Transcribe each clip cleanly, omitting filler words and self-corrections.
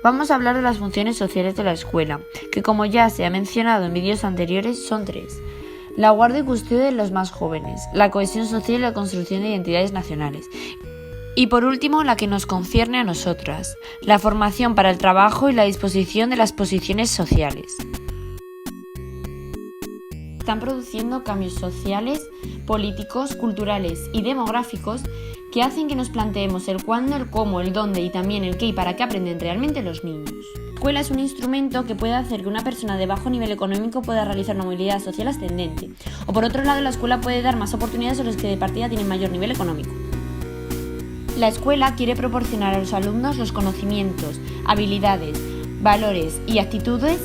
Vamos a hablar de las funciones sociales de la escuela, que como ya se ha mencionado en vídeos anteriores son tres: la guardia y custodia de los más jóvenes, la cohesión social y la construcción de identidades nacionales. Y por último, la que nos concierne a nosotras, la formación para el trabajo y la disposición de las posiciones sociales. Están produciendo cambios sociales, políticos, culturales y demográficos que hacen que nos planteemos el cuándo, el cómo, el dónde y también el qué y para qué aprenden realmente los niños. La escuela es un instrumento que puede hacer que una persona de bajo nivel económico pueda realizar una movilidad social ascendente, o por otro lado la escuela puede dar más oportunidades a los que de partida tienen mayor nivel económico. La escuela quiere proporcionar a los alumnos los conocimientos, habilidades, valores y actitudes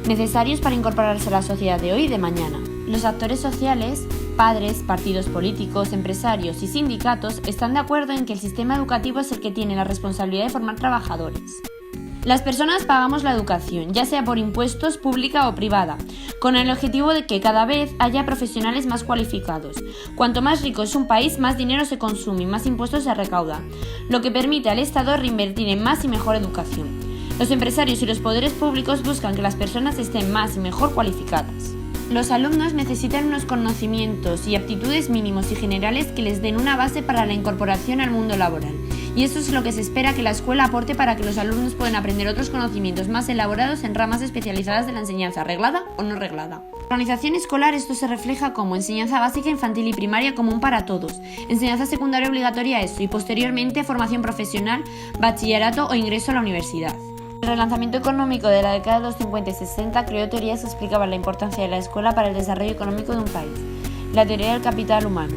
necesarios para incorporarse a la sociedad de hoy y de mañana. Los actores sociales, padres, partidos políticos, empresarios y sindicatos están de acuerdo en que el sistema educativo es el que tiene la responsabilidad de formar trabajadores. Las personas pagamos la educación, ya sea por impuestos, pública o privada, con el objetivo de que cada vez haya profesionales más cualificados. Cuanto más rico es un país, más dinero se consume y más impuestos se recauda, lo que permite al Estado reinvertir en más y mejor educación. Los empresarios y los poderes públicos buscan que las personas estén más y mejor cualificadas. Los alumnos necesitan unos conocimientos y aptitudes mínimos y generales que les den una base para la incorporación al mundo laboral. Y eso es lo que se espera que la escuela aporte para que los alumnos puedan aprender otros conocimientos más elaborados en ramas especializadas de la enseñanza, reglada o no reglada. En la organización escolar esto se refleja como enseñanza básica, infantil y primaria común para todos, enseñanza secundaria obligatoria ESO y posteriormente formación profesional, bachillerato o ingreso a la universidad. El relanzamiento económico de la década de los 50 y 60 creó teorías que explicaban la importancia de la escuela para el desarrollo económico de un país. La teoría del capital humano.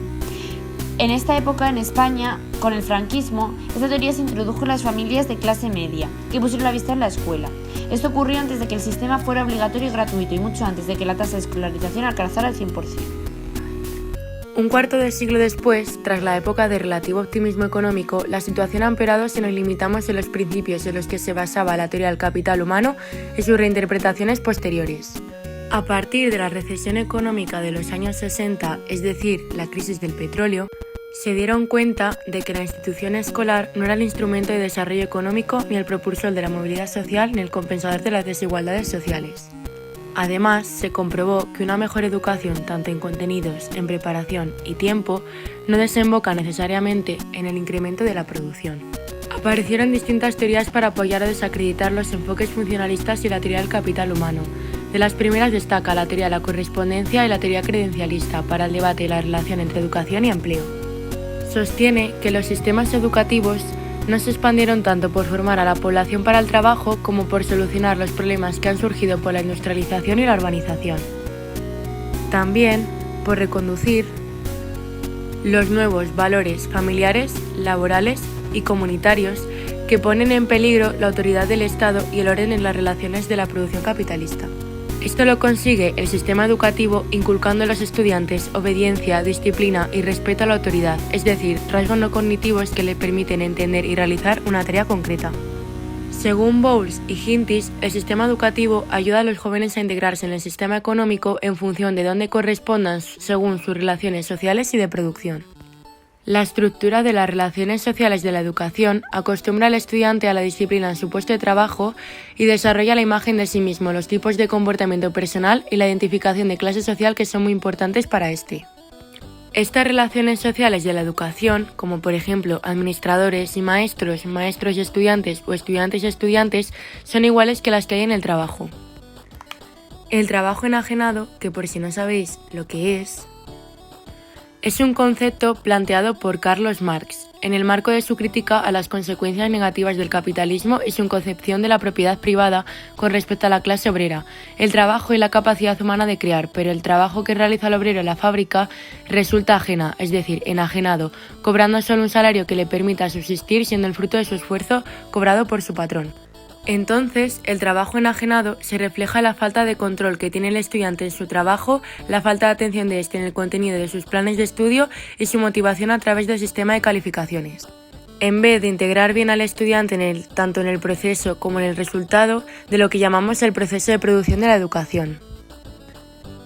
En esta época, en España, con el franquismo, esta teoría se introdujo en las familias de clase media, que pusieron la vista en la escuela. Esto ocurrió antes de que el sistema fuera obligatorio y gratuito y mucho antes de que la tasa de escolarización alcanzara el 100%. Un cuarto de siglo después, tras la época de relativo optimismo económico, la situación ha empeorado si nos limitamos en los principios en los que se basaba la teoría del capital humano y sus reinterpretaciones posteriores. A partir de la recesión económica de los años 60, es decir, la crisis del petróleo, se dieron cuenta de que la institución escolar no era el instrumento de desarrollo económico, ni el propulsor de la movilidad social, ni el compensador de las desigualdades sociales. Además, se comprobó que una mejor educación, tanto en contenidos, en preparación y tiempo, no desemboca necesariamente en el incremento de la producción. Aparecieron distintas teorías para apoyar o desacreditar los enfoques funcionalistas y la teoría del capital humano. De las primeras destaca la teoría de la correspondencia y la teoría credencialista para el debate y la relación entre educación y empleo. Sostiene que los sistemas educativos no se expandieron tanto por formar a la población para el trabajo como por solucionar los problemas que han surgido por la industrialización y la urbanización. También por reconducir los nuevos valores familiares, laborales y comunitarios que ponen en peligro la autoridad del Estado y el orden en las relaciones de la producción capitalista. Esto lo consigue el sistema educativo inculcando a los estudiantes obediencia, disciplina y respeto a la autoridad, es decir, rasgos no cognitivos que le permiten entender y realizar una tarea concreta. Según Bowles y Hintis, el sistema educativo ayuda a los jóvenes a integrarse en el sistema económico en función de dónde correspondan según sus relaciones sociales y de producción. La estructura de las relaciones sociales de la educación acostumbra al estudiante a la disciplina en su puesto de trabajo y desarrolla la imagen de sí mismo, los tipos de comportamiento personal y la identificación de clase social que son muy importantes para este. Estas relaciones sociales de la educación, como por ejemplo administradores y maestros, maestros y estudiantes o estudiantes y estudiantes, son iguales que las que hay en el trabajo. El trabajo enajenado, que por si no sabéis lo que es un concepto planteado por Carlos Marx, en el marco de su crítica a las consecuencias negativas del capitalismo y su concepción de la propiedad privada con respecto a la clase obrera, el trabajo y la capacidad humana de crear, pero el trabajo que realiza el obrero en la fábrica resulta ajena, es decir, enajenado, cobrando solo un salario que le permita subsistir siendo el fruto de su esfuerzo cobrado por su patrón. Entonces, el trabajo enajenado se refleja en la falta de control que tiene el estudiante en su trabajo, la falta de atención de este en el contenido de sus planes de estudio y su motivación a través del sistema de calificaciones. En vez de integrar bien al estudiante tanto en el proceso como en el resultado de lo que llamamos el proceso de producción de la educación.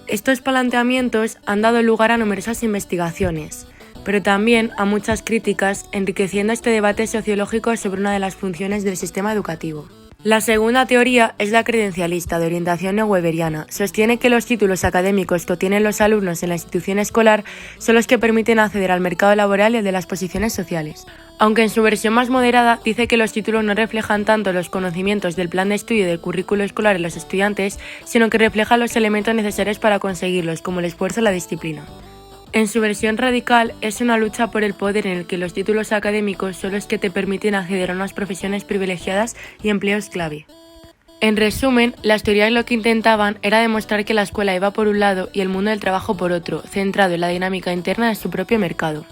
Estos planteamientos han dado lugar a numerosas investigaciones, pero también a muchas críticas, enriqueciendo este debate sociológico sobre una de las funciones del sistema educativo. La segunda teoría es la credencialista, de orientación neo-weberiana. Sostiene que los títulos académicos que obtienen los alumnos en la institución escolar son los que permiten acceder al mercado laboral y al de las posiciones sociales. Aunque en su versión más moderada dice que los títulos no reflejan tanto los conocimientos del plan de estudio y del currículo escolar en los estudiantes, sino que reflejan los elementos necesarios para conseguirlos, como el esfuerzo y la disciplina. En su versión radical, es una lucha por el poder en el que los títulos académicos son los que te permiten acceder a unas profesiones privilegiadas y empleos clave. En resumen, las teorías lo que intentaban era demostrar que la escuela iba por un lado y el mundo del trabajo por otro, centrado en la dinámica interna de su propio mercado.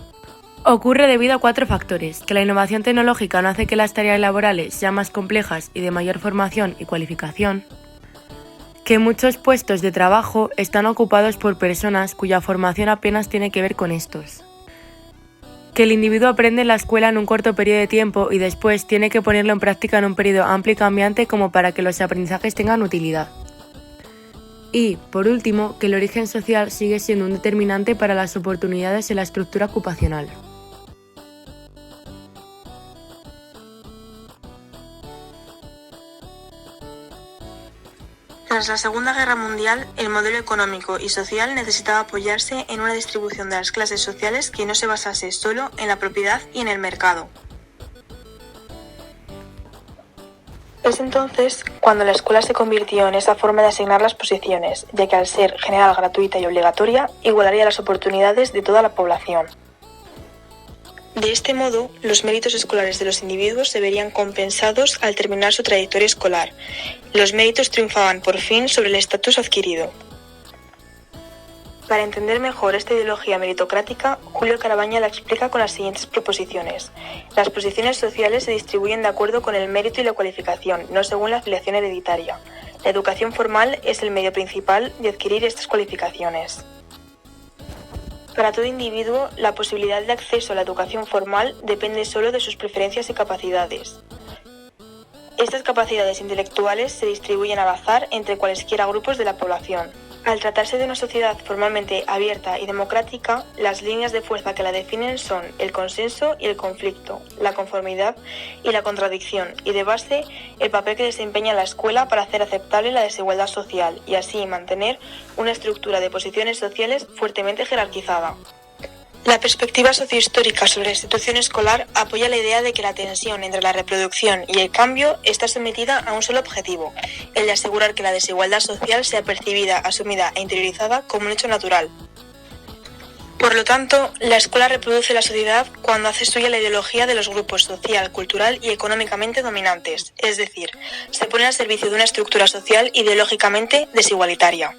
Ocurre debido a 4 factores: que la innovación tecnológica no hace que las tareas laborales sean más complejas y de mayor formación y cualificación, que muchos puestos de trabajo están ocupados por personas cuya formación apenas tiene que ver con estos, que el individuo aprende en la escuela en un corto periodo de tiempo y después tiene que ponerlo en práctica en un periodo amplio y cambiante como para que los aprendizajes tengan utilidad. Y, por último, que el origen social sigue siendo un determinante para las oportunidades en la estructura ocupacional. Tras la Segunda Guerra Mundial, el modelo económico y social necesitaba apoyarse en una distribución de las clases sociales que no se basase solo en la propiedad y en el mercado. Es entonces cuando la escuela se convirtió en esa forma de asignar las posiciones, ya que al ser general, gratuita y obligatoria, igualaría las oportunidades de toda la población. De este modo, los méritos escolares de los individuos se verían compensados al terminar su trayectoria escolar. Los méritos triunfaban por fin sobre el estatus adquirido. Para entender mejor esta ideología meritocrática, Julio Carabaña la explica con las siguientes proposiciones. Las posiciones sociales se distribuyen de acuerdo con el mérito y la cualificación, no según la afiliación hereditaria. La educación formal es el medio principal de adquirir estas cualificaciones. Para todo individuo, la posibilidad de acceso a la educación formal depende solo de sus preferencias y capacidades. Estas capacidades intelectuales se distribuyen al azar entre cualesquiera grupos de la población. Al tratarse de una sociedad formalmente abierta y democrática, las líneas de fuerza que la definen son el consenso y el conflicto, la conformidad y la contradicción, y de base, el papel que desempeña la escuela para hacer aceptable la desigualdad social y así mantener una estructura de posiciones sociales fuertemente jerarquizada. La perspectiva sociohistórica sobre la institución escolar apoya la idea de que la tensión entre la reproducción y el cambio está sometida a un solo objetivo, el de asegurar que la desigualdad social sea percibida, asumida e interiorizada como un hecho natural. Por lo tanto, la escuela reproduce la sociedad cuando hace suya la ideología de los grupos social, cultural y económicamente dominantes, es decir, se pone al servicio de una estructura social ideológicamente desigualitaria.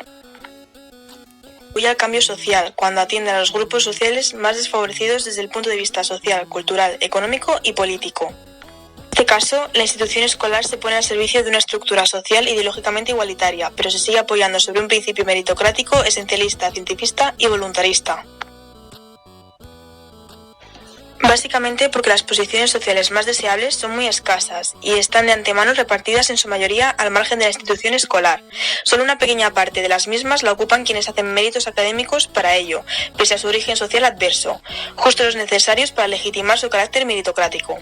Apoya al cambio social cuando atiende a los grupos sociales más desfavorecidos desde el punto de vista social, cultural, económico y político. En este caso, la institución escolar se pone al servicio de una estructura social ideológicamente igualitaria, pero se sigue apoyando sobre un principio meritocrático, esencialista, cientifista y voluntarista. Básicamente porque las posiciones sociales más deseables son muy escasas y están de antemano repartidas en su mayoría al margen de la institución escolar. Solo una pequeña parte de las mismas la ocupan quienes hacen méritos académicos para ello, pese a su origen social adverso, justo los necesarios para legitimar su carácter meritocrático.